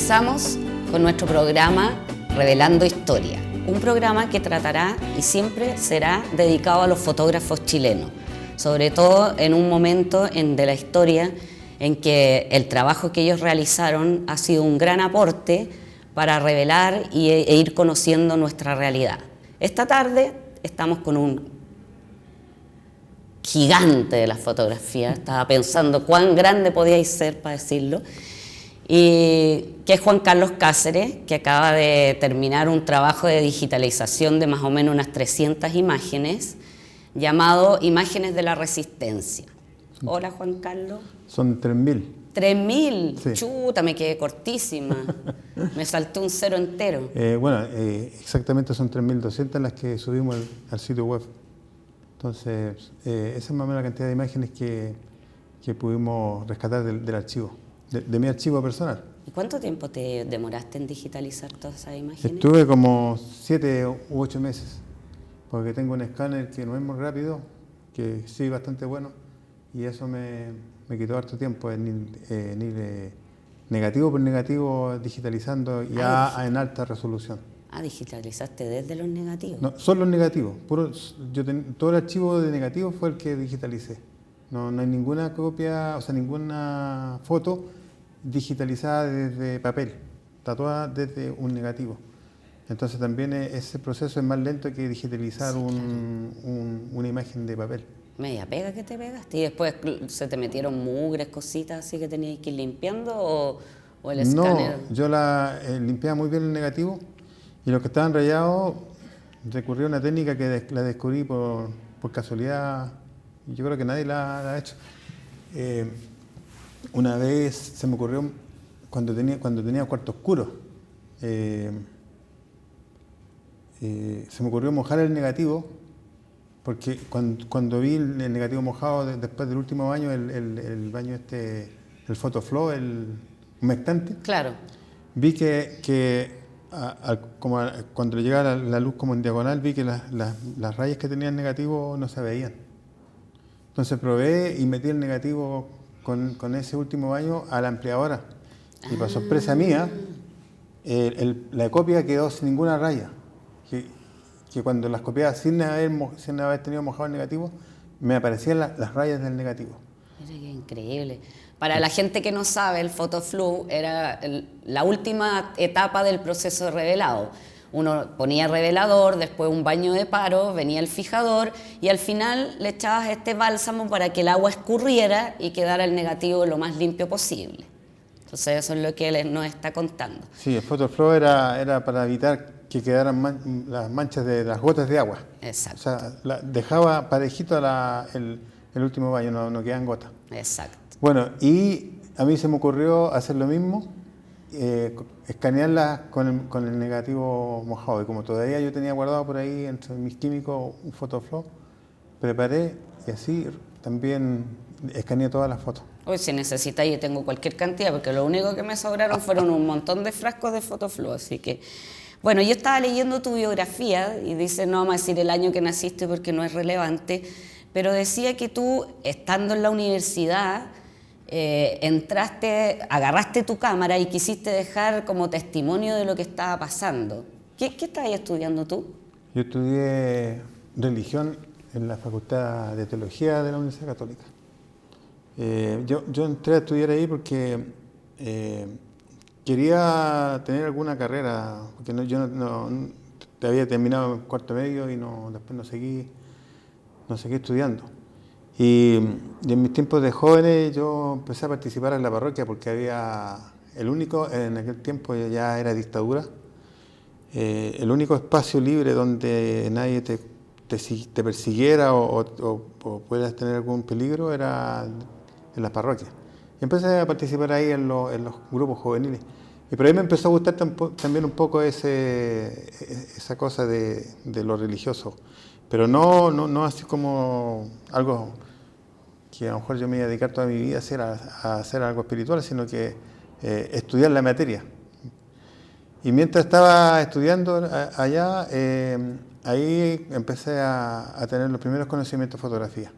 Comenzamos con nuestro programa Revelando Historia, un programa que tratará y siempre será dedicado a los fotógrafos chilenos, sobre todo en un momento de la historia en que el trabajo que ellos realizaron ha sido un gran aporte para revelar e ir conociendo nuestra realidad. Esta tarde estamos con un gigante de la fotografía, estaba pensando cuán grande podíais ser para decirlo, y que es Juan Carlos Cáceres, que acaba de terminar un trabajo de digitalización de más o menos unas 300 imágenes, llamado Imágenes de la Resistencia. Hola, Juan Carlos. Son 3.000. 3.000, sí. Chuta, me quedé cortísima, me saltó un cero entero. Exactamente son 3.200 las que subimos al sitio web. Entonces, esa es más o menos la cantidad de imágenes que pudimos rescatar del archivo, de mi archivo personal. ¿Y cuánto tiempo te demoraste en digitalizar todas esas imágenes? Estuve como 7 u 8 meses, porque tengo un escáner que no es muy rápido, que sí bastante bueno, y eso me quitó harto tiempo en ir negativo por negativo digitalizando ya en alta resolución. Ah, digitalizaste desde los negativos. No, son los negativos. Todo el archivo de negativos fue el que digitalicé. No hay ninguna copia, o sea, ninguna foto digitalizada desde papel. Está toda desde un negativo. Entonces también ese proceso es más lento que digitalizar una imagen de papel. Media pega que te pegaste y después se te metieron mugres, cositas así que tenías que ir limpiando o el escáner. No, yo limpiaba muy bien el negativo y los que estaban rayados recurrí a una técnica que la descubrí por casualidad y yo creo que nadie la ha hecho. Una vez se me ocurrió cuando tenía cuarto oscuro. Se me ocurrió mojar el negativo. Porque cuando vi el negativo mojado después del último baño, el baño el PhotoFlow, el humectante, claro, vi que cuando le llegaba la luz como en diagonal, vi que las rayas que tenía el negativo no se veían. Entonces probé y metí el negativo con ese último baño a la ampliadora. Y para sorpresa mía, la copia quedó sin ninguna raya. Que cuando las copiaba sin haber tenido mojado el negativo, me aparecían las rayas del negativo. Mira qué increíble. Para la gente que no sabe, el PhotoFlow era la última etapa del proceso de revelado. Uno ponía revelador, después un baño de paro, venía el fijador y al final le echabas este bálsamo para que el agua escurriera y quedara el negativo lo más limpio posible. Entonces eso es lo que él nos está contando. Sí, el PhotoFlow era para evitar que quedaran las manchas de las gotas de agua. Exacto. O sea, dejaba parejito el último baño, no quedan gotas. Exacto. Bueno, y a mí se me ocurrió hacer lo mismo, escanearlas con el negativo mojado. Y como todavía yo tenía guardado por ahí entre mis químicos un PhotoFlow, preparé y así también escaneé todas las fotos. Hoy si necesitáis yo tengo cualquier cantidad, porque lo único que me sobraron fueron un montón de frascos de PhotoFlow, así que... Bueno, yo estaba leyendo tu biografía y dice, no vamos a decir el año que naciste porque no es relevante, pero decía que tú, estando en la universidad, agarraste tu cámara y quisiste dejar como testimonio de lo que estaba pasando. ¿Qué estabas estudiando tú? Yo estudié religión en la Facultad de Teología de la Universidad Católica. Yo entré a estudiar ahí porque quería tener alguna carrera, porque yo no había terminado el cuarto medio y después no seguí estudiando. Y en mis tiempos de jóvenes yo empecé a participar en la parroquia porque había en aquel tiempo ya era dictadura, el único espacio libre donde nadie te persiguiera o pudieras tener algún peligro era en las parroquias. Y empecé a participar ahí en los grupos juveniles. Y por ahí me empezó a gustar también un poco esa cosa de lo religioso. Pero no así como algo que a lo mejor yo me iba a dedicar toda mi vida a hacer algo espiritual, sino que estudiar la materia. Y mientras estaba estudiando allá, ahí empecé a tener los primeros conocimientos de fotografía.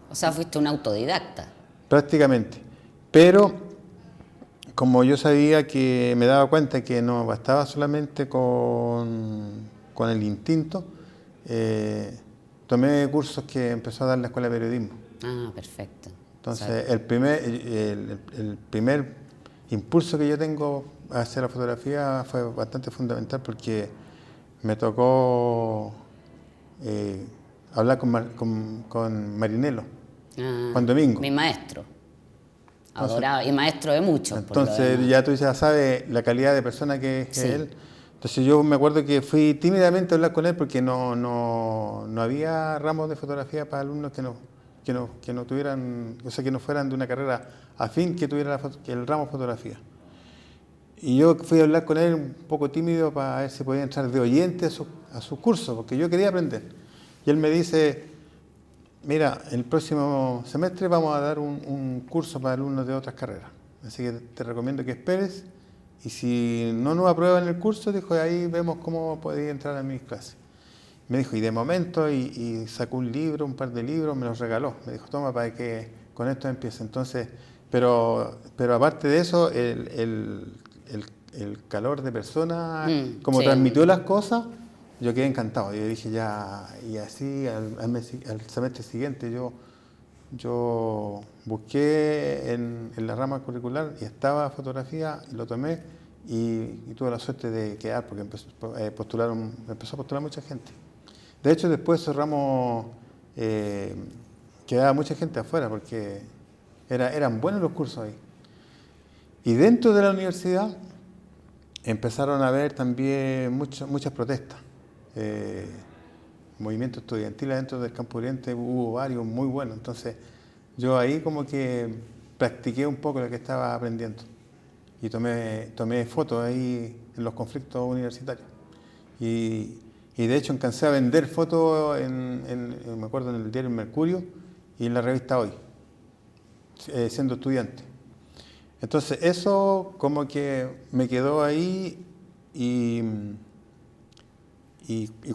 O sea, fuiste un autodidacta. Prácticamente. Pero como yo sabía que me daba cuenta que no bastaba solamente con el instinto, tomé cursos que empezó a dar la Escuela de Periodismo. Ah, perfecto. Entonces, el primer impulso que yo tengo hacia la fotografía fue bastante fundamental porque me tocó hablar con Marinelo, Juan Domingo. Mi maestro. Entonces, Adorado. Y maestro de muchos, por lo entonces demás. ya tú ya sabes la calidad de persona que es Sí. él. Entonces yo me acuerdo que fui tímidamente a hablar con él porque no había ramos de fotografía para alumnos que no tuvieran, o sea, que no fueran de una carrera afín que tuviera que el ramo fotografía. Y yo fui a hablar con él un poco tímido para ver si podía entrar de oyente a su curso, porque yo quería aprender. Y él me dice, mira, el próximo semestre vamos a dar un curso para alumnos de otras carreras. Así que te recomiendo que esperes. Y si no nos aprueban el curso, dijo, ahí vemos cómo podéis entrar a mis clases. Me dijo, y de momento, y sacó un libro, un par de libros, me los regaló. Me dijo, toma, para que con esto empiece. Entonces, pero aparte de eso, el calor de persona, como Sí. transmitió las cosas, yo quedé encantado. Yo dije, ya, y así al semestre siguiente yo busqué en la rama curricular y estaba fotografía, y lo tomé y tuve la suerte de quedar porque empezó a postular mucha gente. De hecho, después cerramos, quedaba mucha gente afuera porque eran buenos los cursos ahí. Y dentro de la universidad empezaron a haber también muchas protestas. Movimiento estudiantil dentro del Campo Oriente hubo varios muy buenos. Entonces, yo ahí como que practiqué un poco lo que estaba aprendiendo. Y tomé fotos ahí en los conflictos universitarios. Y de hecho alcancé a vender fotos me acuerdo, en el diario El Mercurio y en la revista Hoy, siendo estudiante. Entonces eso como que me quedó ahí y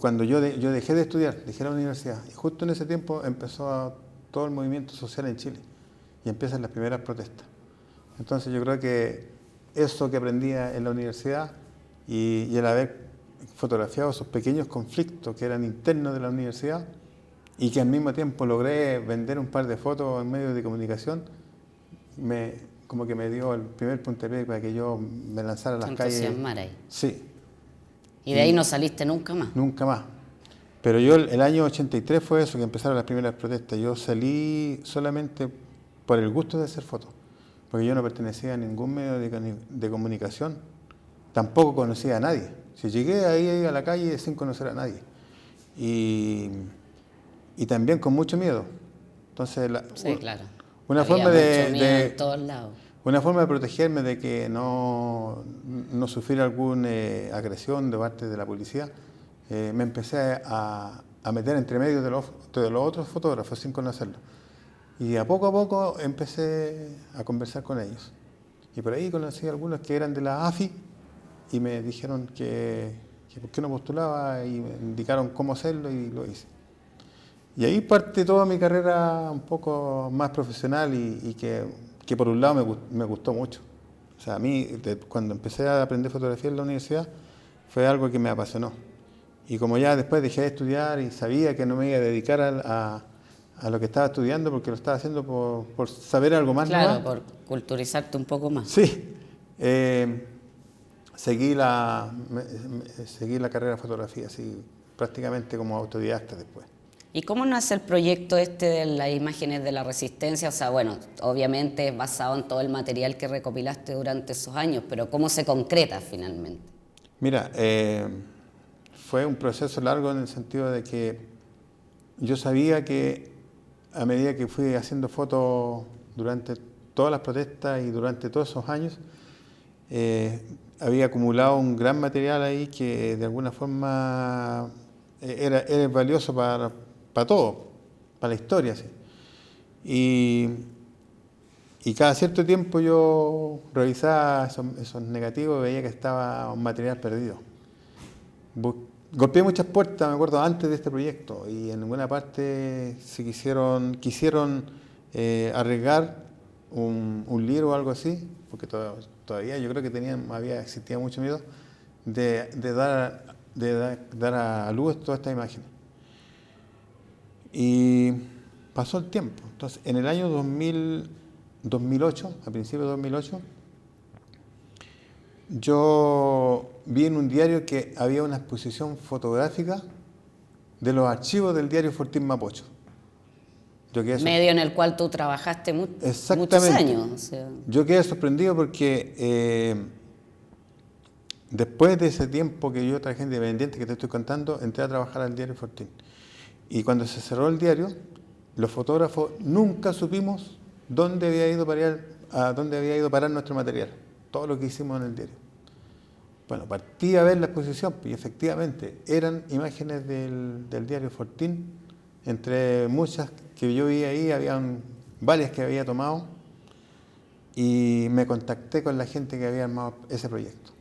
cuando yo dejé de estudiar, dejé la universidad, y justo en ese tiempo empezó todo el movimiento social en Chile y empiezan las primeras protestas. Entonces yo creo que eso que aprendía en la universidad y el haber fotografiado esos pequeños conflictos que eran internos de la universidad y que al mismo tiempo logré vender un par de fotos en medios de comunicación, como que me dio el primer puntapié para que yo me lanzara a las calles. Ahí. Sí. Y de ahí no saliste nunca más. Nunca más. Pero yo el año 83 fue eso, que empezaron las primeras protestas. Yo salí solamente por el gusto de hacer fotos, porque yo no pertenecía a ningún medio de comunicación, tampoco conocía a nadie. Si llegué ahí a la calle sin conocer a nadie. Y también con mucho miedo. Entonces, Sí, claro. Una Había forma mucho miedo en todos lados. Una forma de protegerme de que no sufriera alguna agresión de parte de la policía, me empecé a meter entre medio de los otros fotógrafos sin conocerlos. Y a poco empecé a conversar con ellos. Y por ahí conocí a algunos que eran de la AFI y me dijeron que por qué no postulaba y me indicaron cómo hacerlo y lo hice. Y ahí parte toda mi carrera un poco más profesional y que por un lado me gustó mucho. O sea, a mí cuando empecé a aprender fotografía en la universidad fue algo que me apasionó. Y como ya después dejé de estudiar y sabía que no me iba a dedicar a lo que estaba estudiando porque lo estaba haciendo por saber algo más. Claro, por culturizarte un poco más. Sí. Seguí la carrera de fotografía, así, prácticamente como autodidacta después. ¿Y cómo nace el proyecto de las imágenes de la resistencia? O sea, bueno, obviamente es basado en todo el material que recopilaste durante esos años, pero ¿cómo se concreta finalmente? Mira, fue un proceso largo en el sentido de que yo sabía que a medida que fui haciendo fotos durante todas las protestas y durante todos esos años, había acumulado un gran material ahí que de alguna forma era valioso para todo, para la historia. ¿Sí? Y cada cierto tiempo yo revisaba esos negativos y veía que estaba un material perdido. Golpeé muchas puertas, me acuerdo, antes de este proyecto y en ninguna parte quisieron arriesgar un libro o algo así porque todavía yo creo que existía mucho miedo de dar a luz todas estas imágenes. Y pasó el tiempo. Entonces, en el año 2008, a principios de 2008, yo vi en un diario que había una exposición fotográfica de los archivos del diario Fortín Mapocho. Medio en el cual tú trabajaste muchos años. O sea. Yo quedé sorprendido porque después de ese tiempo que yo trabajé independiente, que te estoy contando, entré a trabajar al diario Fortín. Y cuando se cerró el diario, los fotógrafos nunca supimos a dónde había ido a parar nuestro material, todo lo que hicimos en el diario. Bueno, partí a ver la exposición y efectivamente eran imágenes del diario Fortín, entre muchas que yo vi ahí, habían varias que había tomado, y me contacté con la gente que había armado ese proyecto.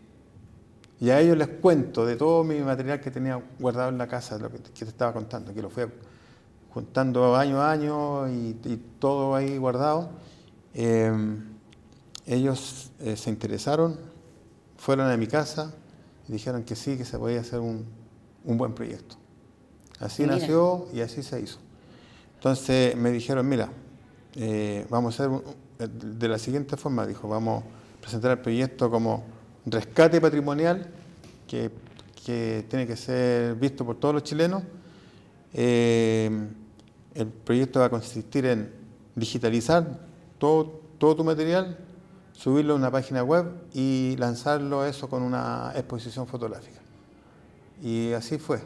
Y a ellos les cuento de todo mi material que tenía guardado en la casa, lo que te estaba contando, que lo fui juntando año a año y todo ahí guardado. Ellos se interesaron, fueron a mi casa y dijeron que sí, que se podía hacer un buen proyecto. Así nació y así se hizo. Entonces me dijeron, mira, vamos a hacer de la siguiente forma, dijo, vamos a presentar el proyecto como rescate patrimonial, que tiene que ser visto por todos los chilenos. El proyecto va a consistir en digitalizar todo tu material, subirlo a una página web y lanzarlo eso con una exposición fotográfica. Y así fue.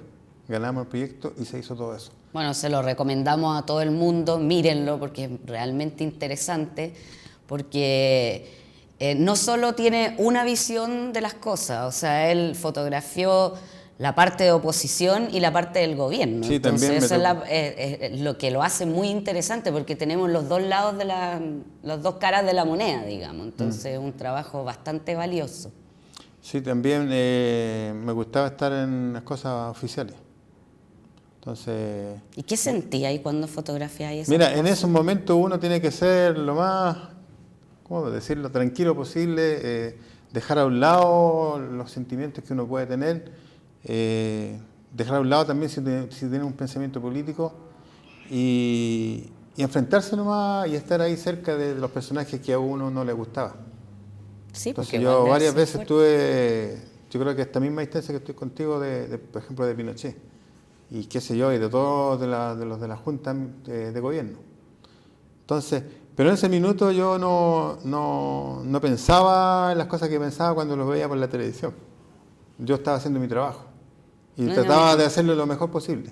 Ganamos el proyecto y se hizo todo eso. Bueno, se lo recomendamos a todo el mundo, mírenlo porque es realmente interesante, porque no solo tiene una visión de las cosas, o sea, él fotografió la parte de oposición y la parte del gobierno. Sí, entonces eso es lo que lo hace muy interesante, porque tenemos los dos lados las dos caras de la moneda, digamos. Entonces es un trabajo bastante valioso. Sí, también me gustaba estar en las cosas oficiales. Entonces, ¿y qué sentía ahí cuando fotografiáis eso? Mira, en esos momentos uno tiene que ser lo más, ¿cómo decirlo?, tranquilo posible, dejar a un lado los sentimientos que uno puede tener, dejar a un lado también si tiene un pensamiento político y enfrentarse nomás y estar ahí cerca de los personajes que a uno no le gustaba. Sí, entonces yo varias veces estuve, yo creo que esta misma instancia que estoy contigo, por ejemplo, de Pinochet, y qué sé yo, y de todos los de la Junta de Gobierno. Entonces, pero en ese minuto yo no pensaba en las cosas que pensaba cuando los veía por la televisión. Yo estaba haciendo mi trabajo y trataba de hacerlo lo mejor posible.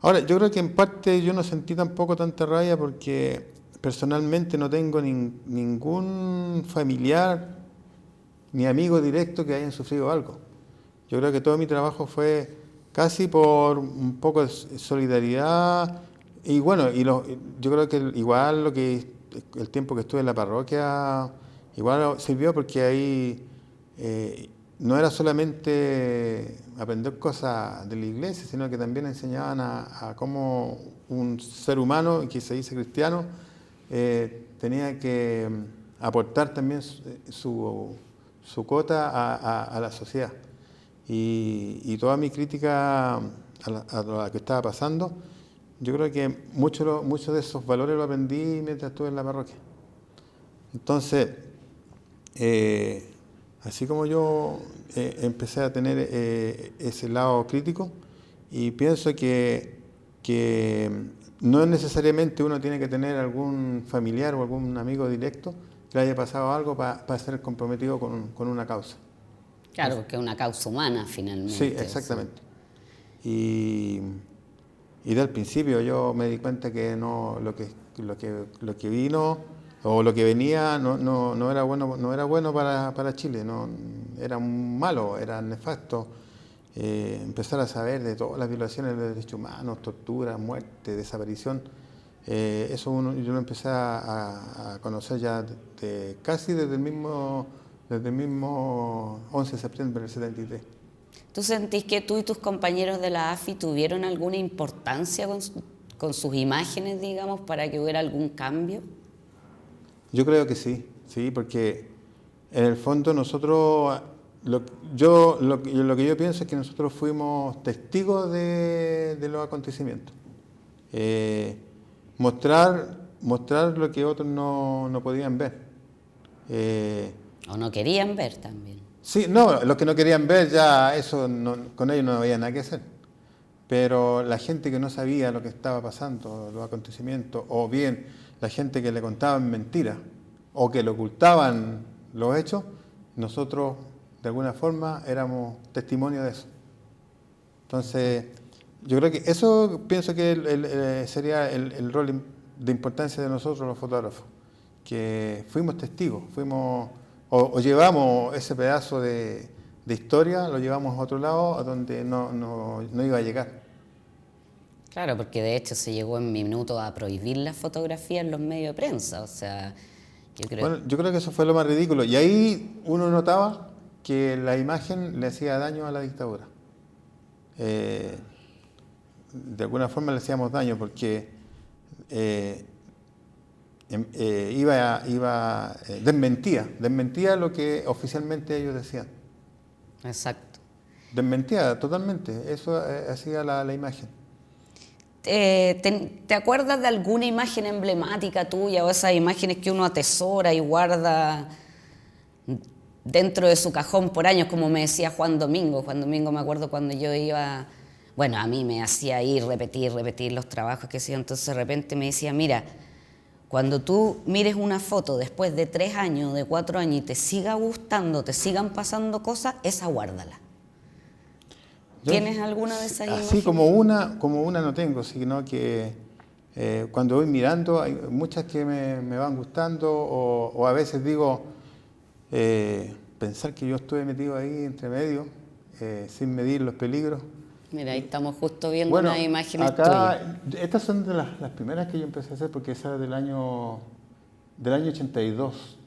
Ahora, yo creo que en parte yo no sentí tampoco tanta rabia porque personalmente no tengo ningún familiar ni amigo directo que hayan sufrido algo. Yo creo que todo mi trabajo fue casi por un poco de solidaridad y bueno, yo creo que igual el tiempo que estuve en la parroquia igual sirvió porque ahí no era solamente aprender cosas de la iglesia, sino que también enseñaban a cómo un ser humano que se dice cristiano tenía que aportar también su cuota a la sociedad. Y toda mi crítica a lo que estaba pasando, yo creo que muchos de esos valores lo aprendí mientras estuve en la parroquia. Entonces, así como yo empecé a tener ese lado crítico, y pienso que no necesariamente uno tiene que tener algún familiar o algún amigo directo que le haya pasado algo para ser comprometido con una causa. Claro, porque es una causa humana finalmente. Sí, exactamente. Y del principio yo me di cuenta que lo que vino o lo que venía no era bueno para Chile, no era malo, era nefasto. Empezar a saber de todas las violaciones de derechos humanos, tortura, muerte, desaparición, eso yo lo empecé a conocer ya casi desde el mismo 11 de septiembre del 73. ¿Tú sentís que tú y tus compañeros de la AFI tuvieron alguna importancia con sus imágenes, digamos, para que hubiera algún cambio? Yo creo que sí. sí, porque en el fondo nosotros, lo que yo pienso es que nosotros fuimos testigos de los acontecimientos. Mostrar lo que otros no podían ver. O no querían ver también. Sí, no, los que no querían ver ya eso con ellos no había nada que hacer. Pero la gente que no sabía lo que estaba pasando, los acontecimientos, o bien la gente que le contaban mentiras o que le ocultaban los hechos, nosotros de alguna forma éramos testimonio de eso. Entonces, yo creo que eso pienso que sería el rol de importancia de nosotros los fotógrafos, que fuimos testigos, o llevamos ese pedazo de historia, lo llevamos a otro lado, a donde no iba a llegar. Claro, porque de hecho se llegó en minutos a prohibir la fotografía en los medios de prensa, o sea, Yo creo que eso fue lo más ridículo, y ahí uno notaba que la imagen le hacía daño a la dictadura. De alguna forma le hacíamos daño porque desmentía lo que oficialmente ellos decían. Exacto. Desmentía totalmente, eso hacía la imagen. ¿Te acuerdas de alguna imagen emblemática tuya o esas imágenes que uno atesora y guarda dentro de su cajón por años, como me decía Juan Domingo? Juan Domingo, me acuerdo cuando yo iba, bueno, a mí me hacía ir, repetir los trabajos que hacía, entonces de repente me decía, mira, cuando tú mires una foto después de 3 años, de 4 años y te siga gustando, te sigan pasando cosas, esa guárdala. ¿Tienes alguna de esas imágenes? Así como una no tengo, sino que cuando voy mirando hay muchas que me van gustando o a veces digo, pensar que yo estuve metido ahí entre medio, sin medir los peligros. Mira, ahí estamos justo viendo unas imágenes acá, tuyas. Estas son de las primeras que yo empecé a hacer porque esa es del año 82,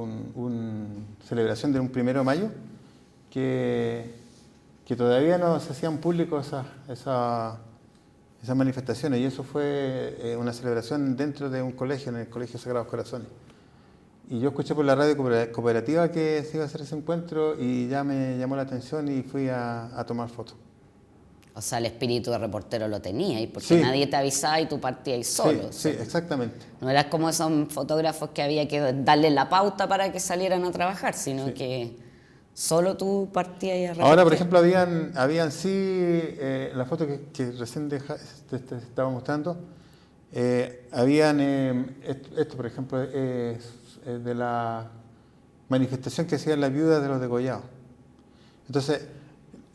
una celebración de un 1 de mayo que todavía no se hacían públicos esas manifestaciones, y eso fue una celebración dentro de un colegio, en el Colegio Sagrados Corazones. Y yo escuché por la radio cooperativa que se iba a hacer ese encuentro y ya me llamó la atención y fui a tomar fotos. O sea, el espíritu de reportero lo tenía, y porque nadie te avisaba y tú partías solo. Sí, exactamente. No eras como esos fotógrafos que había que darle la pauta para que salieran a trabajar, sino que solo tú partías y a reportear. Ahora, por ejemplo, habían la foto que recién te estaba mostrando, habían, esto por ejemplo, es de la manifestación que hacían las viudas de los degollados. Entonces,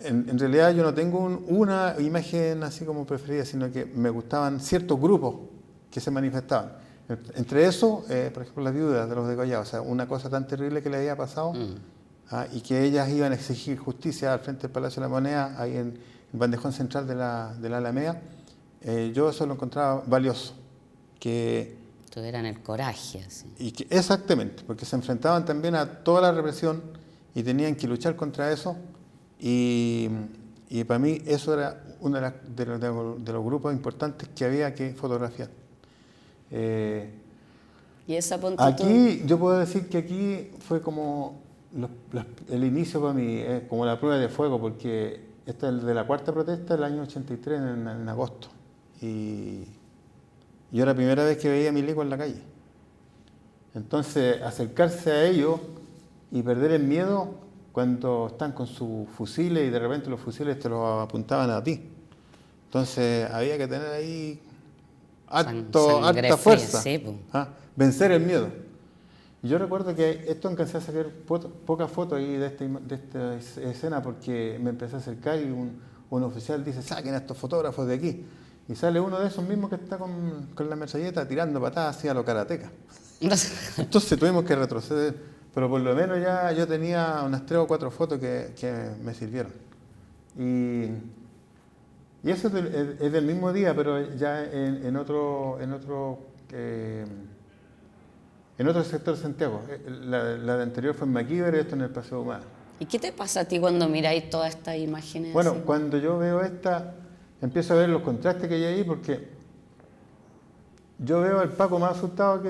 en realidad yo no tengo una imagen así como preferida, sino que me gustaban ciertos grupos que se manifestaban. Entre eso, por ejemplo, las viudas de los degollados, o sea, una cosa tan terrible que le había pasado, y que ellas iban a exigir justicia al frente del Palacio de la Moneda, ahí en el bandejón central de la Alameda. Yo eso lo encontraba valioso. Tuvieran el coraje, así. Exactamente, porque se enfrentaban también a toda la represión y tenían que luchar contra eso. Y para mí eso era uno de los grupos importantes que había que fotografiar. ¿Y esa aquí yo puedo decir que aquí fue como el inicio para mí, como la prueba de fuego, porque esta es de la cuarta protesta del año 83 en agosto. Y yo era la primera vez que veía a milicos en la calle. Entonces, acercarse a ellos y perder el miedo cuando están con sus fusiles y de repente los fusiles te los apuntaban a ti. Entonces, había que tener ahí harta fuerza. Sí, vencer el miedo. Yo recuerdo que esto alcancé a sacar pocas fotos ahí de esta escena porque me empecé a acercar y un oficial dice, saquen a estos fotógrafos de aquí. Y sale uno de esos mismos que está con la metralleta tirando patadas hacia los karatecas. Entonces tuvimos que retroceder, pero por lo menos ya yo tenía unas 3 o 4 fotos que me sirvieron. Y eso es del mismo día, pero ya en otro sector de Santiago. La de anterior fue en Maquíver y esto en el Paseo Humano. ¿Y qué te pasa a ti cuando miráis todas estas imágenes? Bueno, así? Cuando yo veo esta, empiezo a ver los contrastes que hay ahí, porque yo veo al Paco más asustado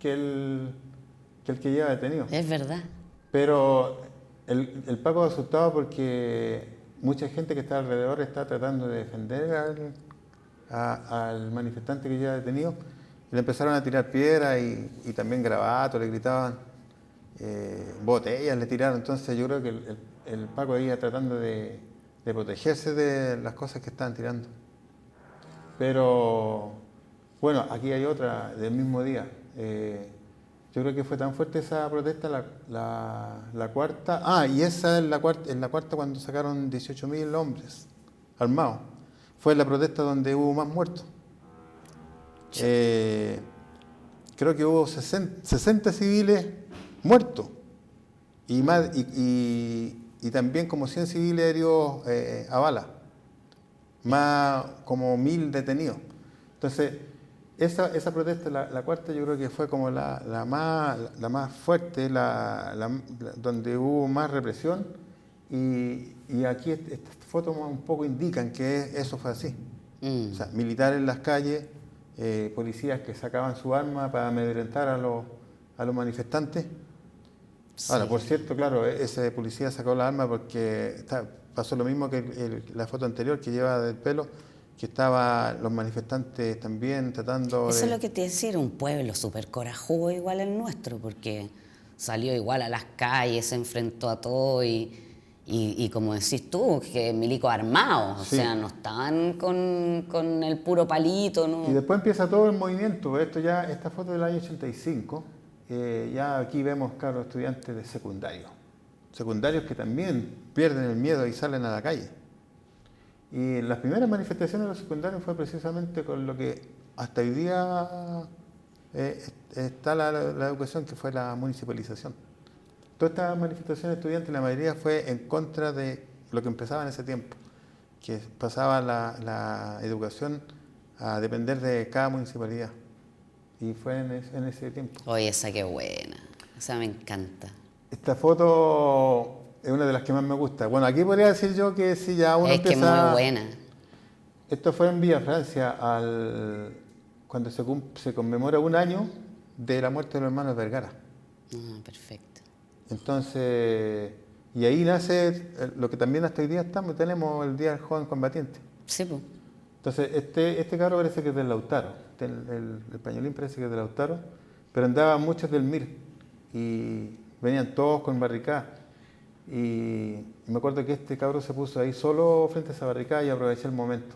que el que lleva detenido. Es verdad. Pero el Paco asustado porque mucha gente que está alrededor está tratando de defender al manifestante que lleva detenido. Y le empezaron a tirar piedras y también gravatos, le gritaban, botellas le tiraron. Entonces yo creo que el Paco iba tratando de protegerse de las cosas que estaban tirando. Pero bueno, aquí hay otra del mismo día. Yo creo que fue tan fuerte esa protesta, la cuarta. Y esa es en la cuarta cuando sacaron 18.000 hombres armados. Fue la protesta donde hubo más muertos. Creo que hubo 60 civiles muertos y también como 100 civiles heridos a bala, más como 1.000 detenidos. Entonces, esa protesta, la cuarta, yo creo que fue como la más fuerte, donde hubo más represión, y aquí estas fotos un poco indican que eso fue así. O sea, militares en las calles, policías que sacaban su arma para amedrentar a los manifestantes. Sí. Ahora, por cierto, claro, ese policía sacó la arma porque pasó lo mismo que la foto anterior que lleva del pelo, que estaban los manifestantes también tratando Eso es lo que te decía, era un pueblo súper corajudo igual el nuestro, porque salió igual a las calles, se enfrentó a todo y como decís tú, que milicos armados, sí. O sea, no estaban con el puro palito, ¿no? Y después empieza todo el movimiento. Esta foto del año 85, ya aquí vemos, claro, estudiantes de secundarios que también pierden el miedo y salen a la calle. Y las primeras manifestaciones de los secundarios fue precisamente con lo que hasta hoy día está la educación, que fue la municipalización. Todas estas manifestaciones estudiantiles, la mayoría fue en contra de lo que empezaba en ese tiempo, que pasaba la educación a depender de cada municipalidad. Y fue en ese tiempo. Oye, esa qué buena, esa me encanta. Esta foto es una de las que más me gusta. Bueno, aquí podría decir yo que si ya uno empieza... Es que es muy buena. Esto fue en Villa Francia, cuando se conmemora un año de la muerte de los hermanos Vergara. Perfecto. Entonces, y ahí nace lo que también hasta hoy día tenemos el Día del Joven Combatiente. Sí, pues. Entonces, este cabro parece que es del Lautaro, el pañolín parece que es del Lautaro, pero andaban muchos del MIR y venían todos con barricadas. Y me acuerdo que este cabro se puso ahí solo frente a esa barricada y aproveché el momento.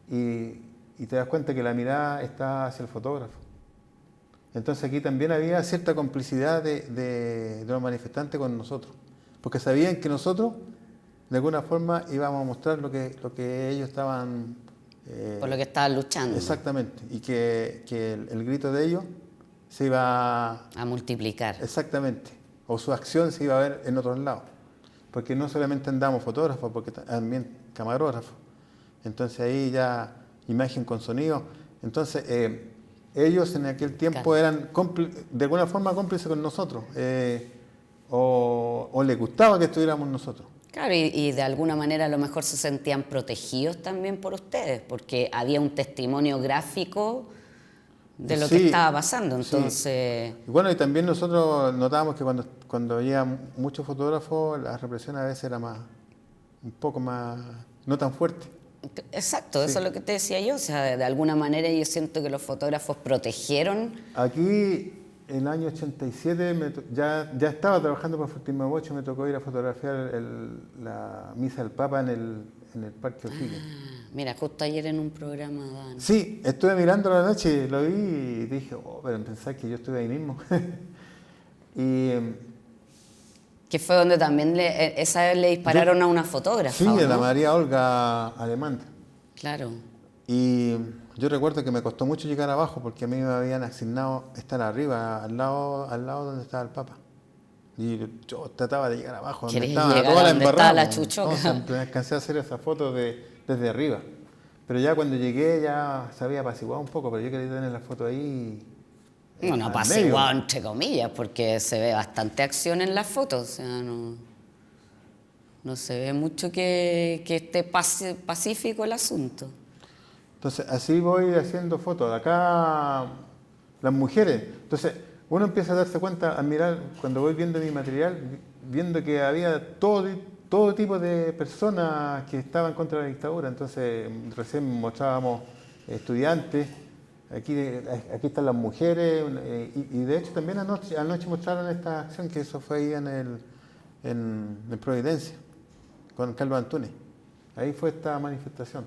Y te das cuenta que la mirada está hacia el fotógrafo. Entonces aquí también había cierta complicidad de los manifestantes con nosotros, porque sabían que nosotros de alguna forma íbamos a mostrar lo que ellos estaban... por lo que estaban luchando. Exactamente, y que el grito de ellos se iba a multiplicar. Exactamente, o su acción se iba a ver en otros lados, porque no solamente andamos fotógrafos, porque también camarógrafos. Entonces ahí ya imagen con sonido. Entonces ellos en aquel tiempo eran de alguna forma cómplices con nosotros, o les gustaba que estuviéramos nosotros. Claro, y de alguna manera a lo mejor se sentían protegidos también por ustedes, porque había un testimonio gráfico de lo que estaba pasando. Entonces... Sí. Y bueno, y también nosotros notábamos que cuando había muchos fotógrafos, la represión a veces era un poco más, no tan fuerte. Exacto, eso es lo que te decía yo. O sea, de alguna manera yo siento que los fotógrafos protegieron. Aquí, en el año 87, ya estaba trabajando para Fortuna Bocho, me tocó ir a fotografiar la misa del Papa en el Parque O'Higgins. Mira, justo ayer en un programa daban. Sí, estuve mirando la noche, lo vi y dije, pero pensar que yo estuve ahí mismo. Que fue donde también esa vez le dispararon a una fotógrafa. Sí, ¿no? a la María Olga Alemán. Claro. Y yo recuerdo que me costó mucho llegar abajo porque a mí me habían asignado estar arriba, al lado donde estaba el Papa. Y yo trataba de llegar abajo, donde estaba toda la embarrada. La chuchoca. No, alcancé a hacer esa foto desde arriba. Pero ya cuando llegué ya se había apaciguado un poco, pero yo quería tener la foto ahí. Bueno, apaciguado entre comillas, porque se ve bastante acción en las fotos. O sea, no se ve mucho que esté pacífico el asunto. Entonces, así voy haciendo fotos. Acá, las mujeres. Entonces, uno empieza a darse cuenta, a mirar, cuando voy viendo mi material, viendo que había todo tipo de personas que estaban contra la dictadura. Entonces, recién mostrábamos estudiantes, aquí están las mujeres, y de hecho también anoche mostraron esta acción, que eso fue ahí en Providencia, con Carlos Antunes. Ahí fue esta manifestación.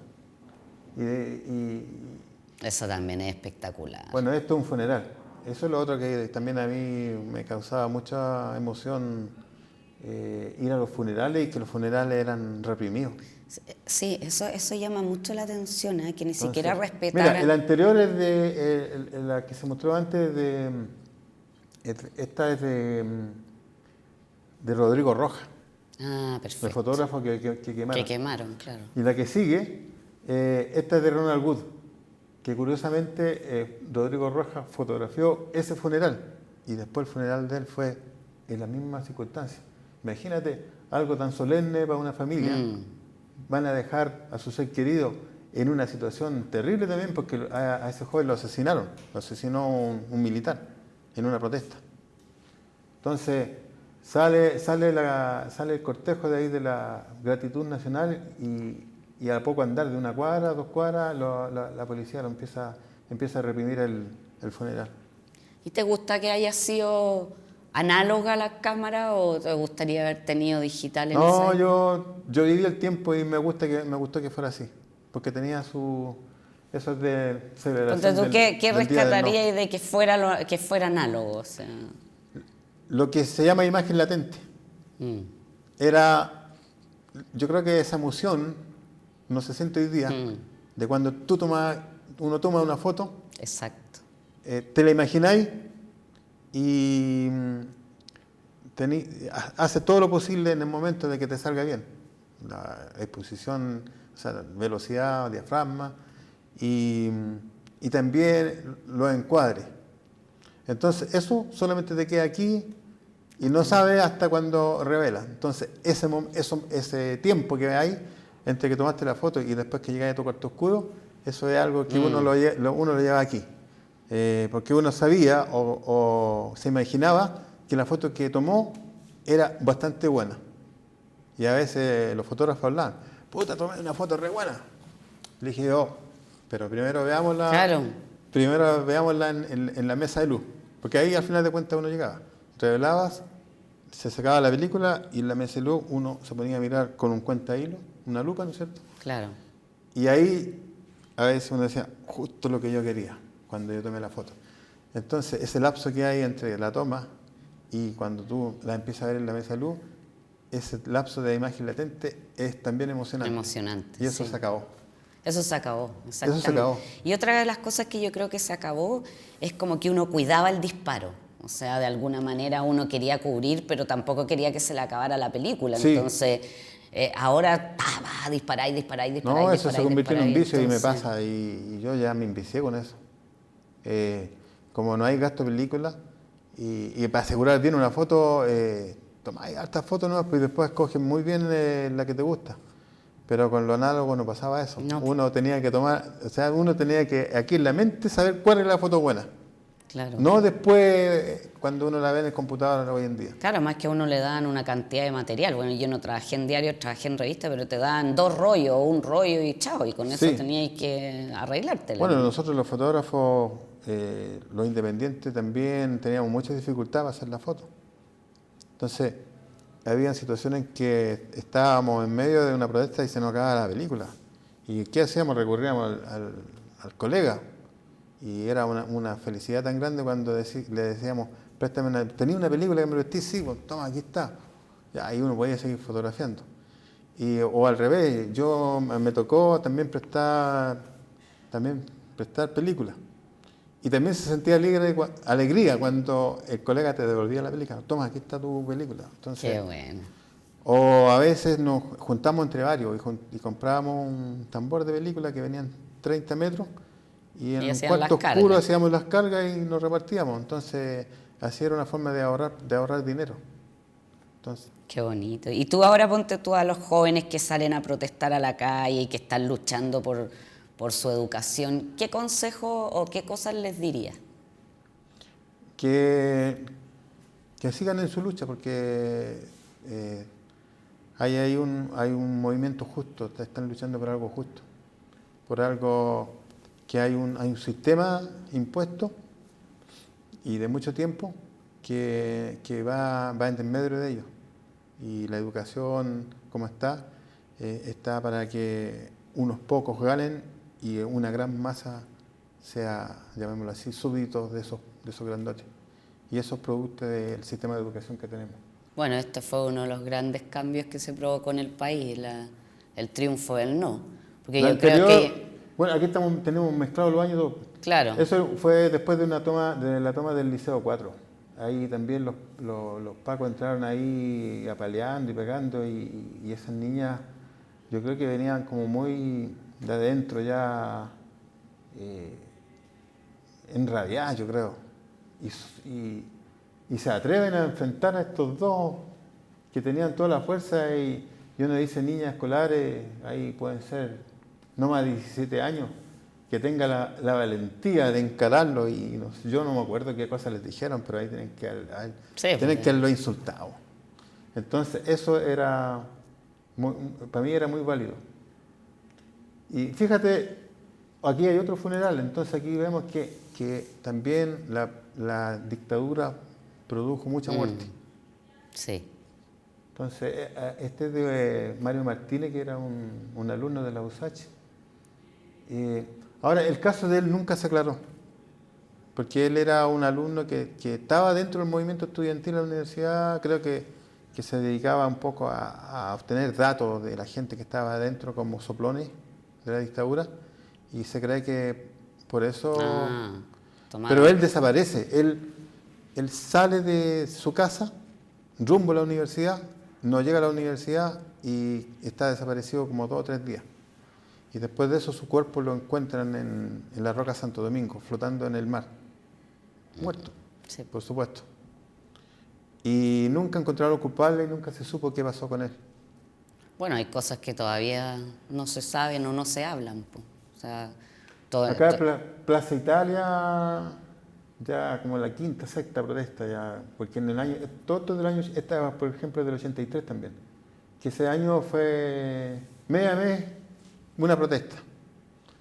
Eso también es espectacular. Bueno, esto es un funeral. Eso es lo otro que también a mí me causaba mucha emoción, ir a los funerales, y que los funerales eran reprimidos. Sí, eso llama mucho la atención, que ni siquiera Mira, respetaran. el anterior es la que se mostró antes esta es de Rodrigo Rojas, Ah, el perfecto. fotógrafo que quemaron. Que quemaron, claro. Y la que sigue, esta es de Ronald Wood, que curiosamente Rodrigo Rojas fotografió ese funeral, y después el funeral de él fue en las mismas circunstancias. Imagínate, algo tan solemne para una familia, van a dejar a su ser querido en una situación terrible también, porque a ese joven lo asesinó un militar en una protesta. Entonces sale el cortejo de ahí de la Gratitud Nacional, y a poco andar de una cuadra, 2 cuadras, la policía lo empieza a reprimir el funeral. ¿Y te gusta que haya sido análoga la cámara o te gustaría haber tenido digital en esa No, época? yo viví el tiempo y me gustó que fuera así, porque tenía eso es de celebración Entonces, ¿tú qué del Día del No. rescatarías de que fuera análogo? O sea, Lo que se llama imagen latente. Yo creo que esa emoción no se siente hoy día, de cuando uno toma una foto, exacto. te la imagináis y hace todo lo posible en el momento de que te salga bien. La exposición, o sea, velocidad, diafragma, y también los encuadres. Entonces, eso solamente te queda aquí y no sabes hasta cuando revela. Entonces, ese tiempo que hay entre que tomaste la foto y después que llegas a tu cuarto oscuro, eso es algo que uno lo lleva aquí. Porque uno sabía o se imaginaba que la foto que tomó era bastante buena. Y a veces los fotógrafos hablaban, puta, tomé una foto re buena. Le dije yo, pero primero veámosla, Claro. en la mesa de luz. Porque ahí al final de cuentas uno llegaba. Revelabas, se sacaba la película, y en la mesa de luz uno se ponía a mirar con un cuenta hilo, una lupa, ¿no es cierto? Claro. Y ahí a veces uno decía, justo lo que yo quería cuando yo tomé la foto. Entonces, ese lapso que hay entre la toma y cuando tú la empiezas a ver en la mesa de luz, ese lapso de imagen latente es también emocionante. Emocionante. Y eso sí. se acabó. Eso se acabó, exactamente. Eso se acabó. Y otra de las cosas que yo creo que se acabó es como que uno cuidaba el disparo. O sea, de alguna manera uno quería cubrir, pero tampoco quería que se le acabara la película. Sí. Entonces, ahora disparáis. No, eso se convirtió en un vicio, entonces, y me pasa, y yo ya me envicié con eso. Como no hay gasto de película, y para asegurar bien una foto, tomáis hartas fotos nuevas, pues después escoges muy bien la que te gusta. Pero con lo análogo no pasaba eso. No. Uno tenía que aquí en la mente saber cuál es la foto buena. claro. No después cuando uno la ve en el computador hoy en día. Claro, más que a uno le dan una cantidad de material. Bueno, yo no trabajé en diarios, trabajé en revistas, pero te dan 2 rollos, un rollo y chao, y con eso Sí. teníais que arreglártela. Bueno, nosotros los fotógrafos, los independientes, también teníamos mucha dificultad para hacer la foto. Entonces, había situaciones en que estábamos en medio de una protesta y se nos acababa la película. ¿Y qué hacíamos? Recurríamos al colega. Y era una felicidad tan grande cuando le decíamos, préstame ¿tenía una película que me prestí? Sí, pues toma, aquí está. Y ahí uno podía seguir fotografiando. O al revés, me tocó también prestar películas. Y también se sentía alegría cuando el colega te devolvía la película. Toma, aquí está tu película. Entonces, Qué bueno. o a veces nos juntamos entre varios y comprábamos un tambor de película que venían 30 metros, y en Y un hacían cuarto las oscuro cargas. hacíamos las cargas y nos repartíamos. Entonces, así era una forma de ahorrar dinero. Entonces, Qué bonito. Y tú ahora ponte tú a los jóvenes que salen a protestar a la calle y que están luchando por su educación. ¿Qué consejo o qué cosas les dirías? que sigan en su lucha, porque hay un movimiento justo, están luchando por algo justo, por algo que hay un sistema impuesto y de mucho tiempo que va en medio de ellos. Y la educación, como está para que unos pocos ganen y una gran masa sea, llamémoslo así, súbditos de esos grandotes. Y eso es producto del sistema de educación que tenemos. Bueno, este fue uno de los grandes cambios que se provocó en el país, el triunfo del no. Porque Lo yo anterior, creo que... bueno, aquí tenemos mezclados los años dos. Claro. Eso fue después de la toma del Liceo 4. Ahí también los pacos entraron ahí apaleando y pegando y esas niñas, yo creo que venían como muy de adentro ya enrabiadas, yo creo. Y se atreven a enfrentar a estos dos que tenían toda la fuerza y uno dice niñas escolares, ahí pueden ser no más de 17 años, que tenga la valentía de encararlo y yo no me acuerdo qué cosas les dijeron, pero ahí tienen que haberlo insultado. Entonces eso para mí era muy válido. Y fíjate, aquí hay otro funeral, entonces aquí vemos que también la dictadura produjo mucha muerte. Sí. Entonces, este es de Mario Martínez, que era un alumno de la USACH. Ahora, el caso de él nunca se aclaró, porque él era un alumno que estaba dentro del movimiento estudiantil de la universidad, creo que se dedicaba un poco a obtener datos de la gente que estaba adentro como soplones de la dictadura, y se cree que por eso... Pero él desaparece, él sale de su casa, rumbo a la universidad, no llega a la universidad y está desaparecido como 2 o 3 días. Y después de eso su cuerpo lo encuentran en la Roca Santo Domingo, flotando en el mar. Muerto, sí, por supuesto. Y nunca encontraron al culpable y nunca se supo qué pasó con él. Bueno, hay cosas que todavía no se saben o no se hablan. O sea, acá en Plaza Italia, ya como la quinta, sexta protesta, ya, porque en el año, todo el año, esta por ejemplo del 83 también, que ese año fue mes a mes una protesta.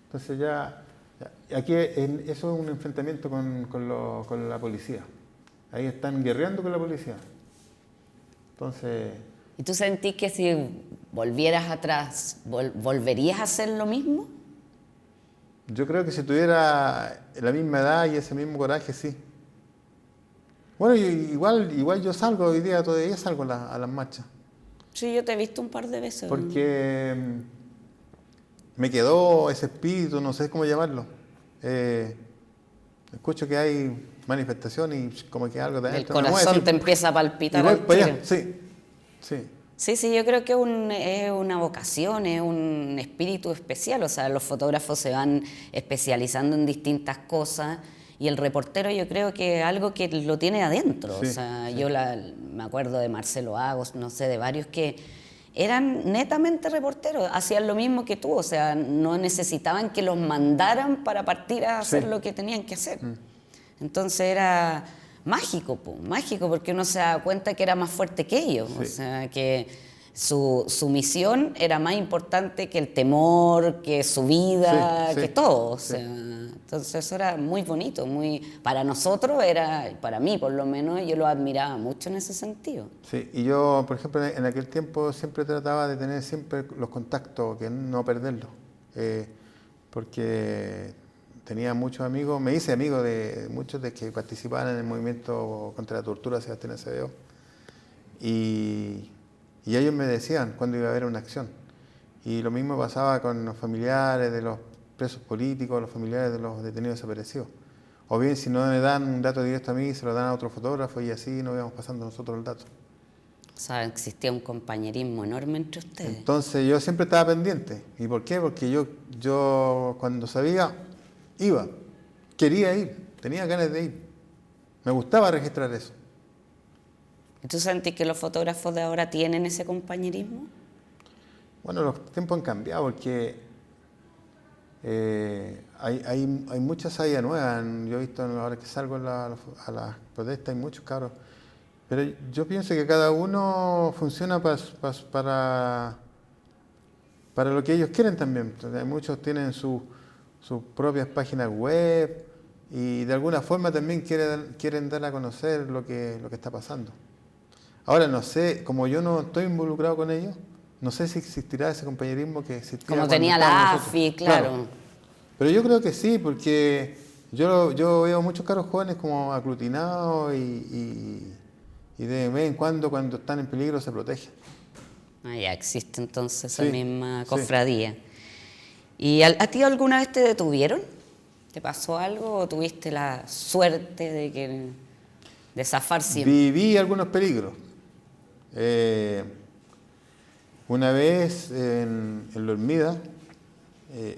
Entonces aquí eso es un enfrentamiento con la policía. Ahí están guerreando con la policía. Entonces... ¿Y tú sentís que si volvieras atrás, volverías a hacer lo mismo? Yo creo que si tuviera la misma edad y ese mismo coraje, sí. Bueno, igual yo salgo hoy día, todavía salgo a las marchas. Sí, yo te he visto un par de veces. Porque me quedó ese espíritu, no sé cómo llamarlo. Escucho que hay manifestaciones y como que algo de adentro. El corazón te empieza a palpitar. Igual para allá, sí. Sí, yo creo que es una vocación, es un espíritu especial. O sea, los fotógrafos se van especializando en distintas cosas y el reportero yo creo que es algo que lo tiene adentro. Sí, o sea, sí. Yo me acuerdo de Marcelo Agos, no sé, de varios que eran netamente reporteros, hacían lo mismo que tú, o sea, no necesitaban que los mandaran para partir a hacer lo que tenían que hacer. Entonces era mágico, porque uno se da cuenta que era más fuerte que ellos, o sea, que su misión era más importante que el temor, que su vida, que todo, o sea, entonces eso era muy bonito, para nosotros para mí por lo menos, yo lo admiraba mucho en ese sentido. Sí, y yo, por ejemplo, en aquel tiempo siempre trataba de tener siempre los contactos, que no perderlos, porque tenía muchos amigos, me hice amigo de muchos de que participaban en el movimiento contra la tortura Sebastián Acevedo, y ellos me decían cuando iba a haber una acción. Y lo mismo pasaba con los familiares de los presos políticos, los familiares de los detenidos desaparecidos. O bien, si no me dan un dato directo a mí, se lo dan a otro fotógrafo y así nos íbamos pasando nosotros el dato. O sea, existía un compañerismo enorme entre ustedes. Entonces yo siempre estaba pendiente. ¿Y por qué? Porque yo cuando sabía, iba. Quería ir, tenía ganas de ir. Me gustaba registrar eso. ¿Y tú sentís que los fotógrafos de ahora tienen ese compañerismo? Bueno, los tiempos han cambiado porque Hay muchas salidas nuevas. Yo he visto ahora que salgo a las protestas, hay muchos cabros. Pero yo pienso que cada uno funciona para lo que ellos quieren también. Entonces, muchos tienen sus propias páginas web y de alguna forma también quieren dar a conocer lo que está pasando. Ahora no sé, como yo no estoy involucrado con ellos, no sé si existirá ese compañerismo que existía Como cuando tenía estábamos la nosotros. AFI, claro. Pero yo creo que sí, porque yo veo muchos caros jóvenes como aglutinados y de vez en cuando están en peligro se protegen. Ah, ya existe entonces esa Sí, misma sí. cofradía. ¿Y a ti alguna vez te detuvieron? ¿Te pasó algo o tuviste la suerte de zafar siempre? Viví algunos peligros. Una vez en La Hormida, eh,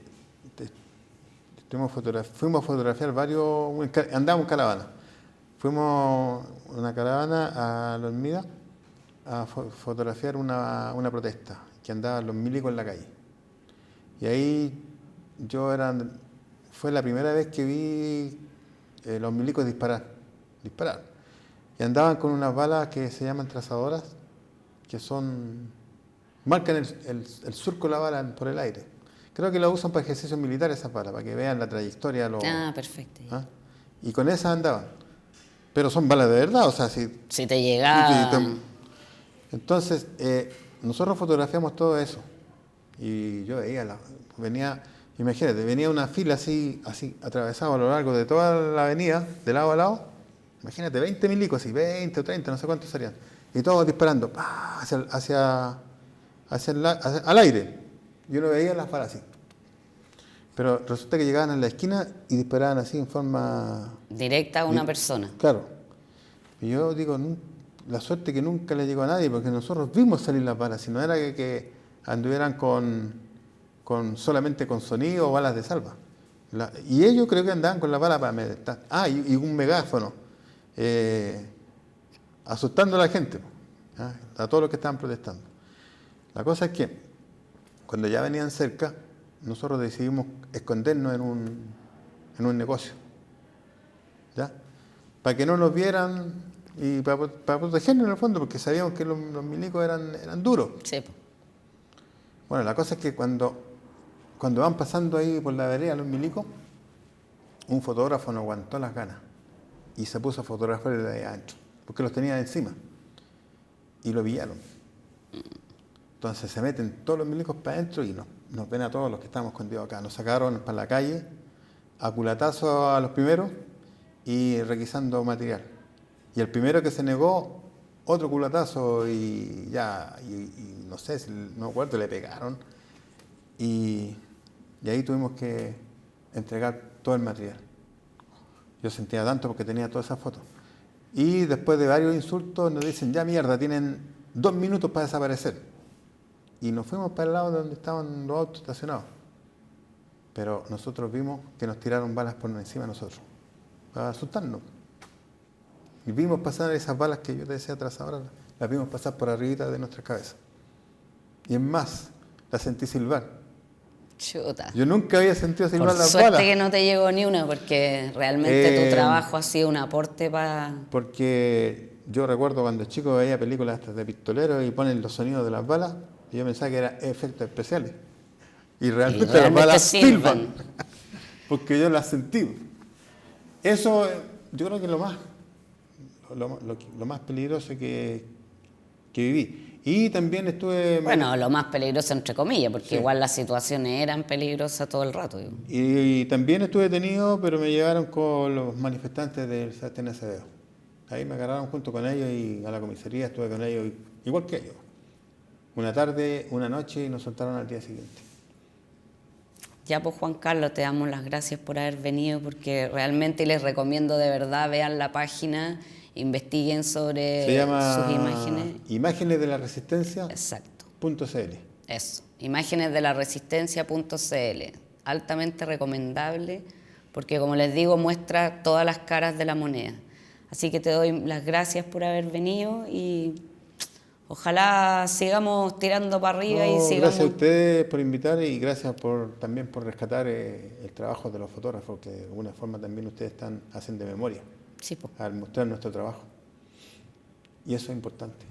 fuimos a fotografiar andábamos en caravana. Fuimos una caravana a La Hormida a fotografiar una protesta, que andaban los milicos en la calle. Y ahí fue la primera vez que vi los milicos disparar. Y andaban con unas balas que se llaman trazadoras, que marcan el surco de la bala por el aire. Creo que lo usan para ejercicios militares esas balas, para que vean la trayectoria. Ah, perfecto. ¿Ah? Y con esas andaban. Pero son balas de verdad, o sea, si Si te llega... entonces, nosotros fotografiamos todo eso. Y yo imagínate, venía una fila así, atravesada a lo largo de toda la avenida, de lado a lado. Imagínate, 20 milicos, así, 20 o 30, no sé cuántos serían. Y todos disparando, ¡pah! Al aire. Y uno veía las balas así. Pero resulta que llegaban a la esquina y disparaban así en forma... Directa a una persona. Claro. Y yo digo, la suerte que nunca le llegó a nadie, porque nosotros vimos salir las balas, si no era que anduvieran solamente con sonido o balas de salva. Y ellos creo que andaban con la bala para amedrentar. Y un megáfono, asustando a la gente, a todos los que estaban protestando. La cosa es que cuando ya venían cerca, nosotros decidimos escondernos en un negocio, ¿ya? Para que no nos vieran y para protegernos en el fondo, porque sabíamos que los milicos eran duros. Sí. Bueno, la cosa es que cuando van pasando ahí por la vereda los milicos, un fotógrafo no aguantó las ganas y se puso a fotografiar desde ahí adentro, porque los tenía encima y lo pillaron. Entonces se meten todos los milicos para adentro y nos ven a todos los que estábamos escondidos acá. Nos sacaron para la calle a culatazo a los primeros y requisando material. Y el primero que se negó, otro culatazo y no sé, no me acuerdo, le pegaron. Y ahí tuvimos que entregar todo el material. Yo sentía tanto porque tenía todas esas fotos. Y después de varios insultos nos dicen, ya mierda, tienen 2 minutos para desaparecer. Y nos fuimos para el lado de donde estaban los autos estacionados. Pero nosotros vimos que nos tiraron balas por encima de nosotros, para asustarnos. Y vimos pasar esas balas que yo te decía atrás ahora, las vimos pasar por arribita de nuestras cabezas. Y es más, las sentí silbar. Chuta. Yo nunca había sentido silbar las Suerte balas. que no te llegó ni una, porque realmente tu trabajo ha sido un aporte para... Porque yo recuerdo cuando chico veía películas de pistoleros y ponen los sonidos de las balas, y yo pensaba que eran efectos especiales. Y realmente las balas silban. Porque yo las sentí. Eso yo creo que es lo más peligroso que viví. Y también estuve... Bueno, lo más peligroso entre comillas, porque Sí. igual las situaciones eran peligrosas todo el rato. Digo. Y también estuve detenido, pero me llevaron con los manifestantes del Sebastián Acevedo. Ahí me agarraron junto con ellos y a la comisaría estuve con ellos, igual que ellos. Una tarde, una noche y nos soltaron al día siguiente. Ya pues Juan Carlos, te damos las gracias por haber venido, porque realmente les recomiendo de verdad, vean la página, investiguen sobre Se llama sus imágenes. Imágenes de la Resistencia. Exacto. .cl. Eso, imágenesdelaresistencia.cl, altamente recomendable, porque como les digo, muestra todas las caras de la moneda. Así que te doy las gracias por haber venido y Ojalá sigamos tirando para arriba y sigamos... Gracias a ustedes por invitar y gracias también por rescatar el trabajo de los fotógrafos, que de alguna forma también ustedes hacen de memoria Sí, po. al mostrar nuestro trabajo. Y eso es importante,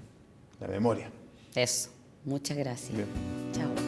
la memoria. Eso. Muchas gracias. Bien. Chao.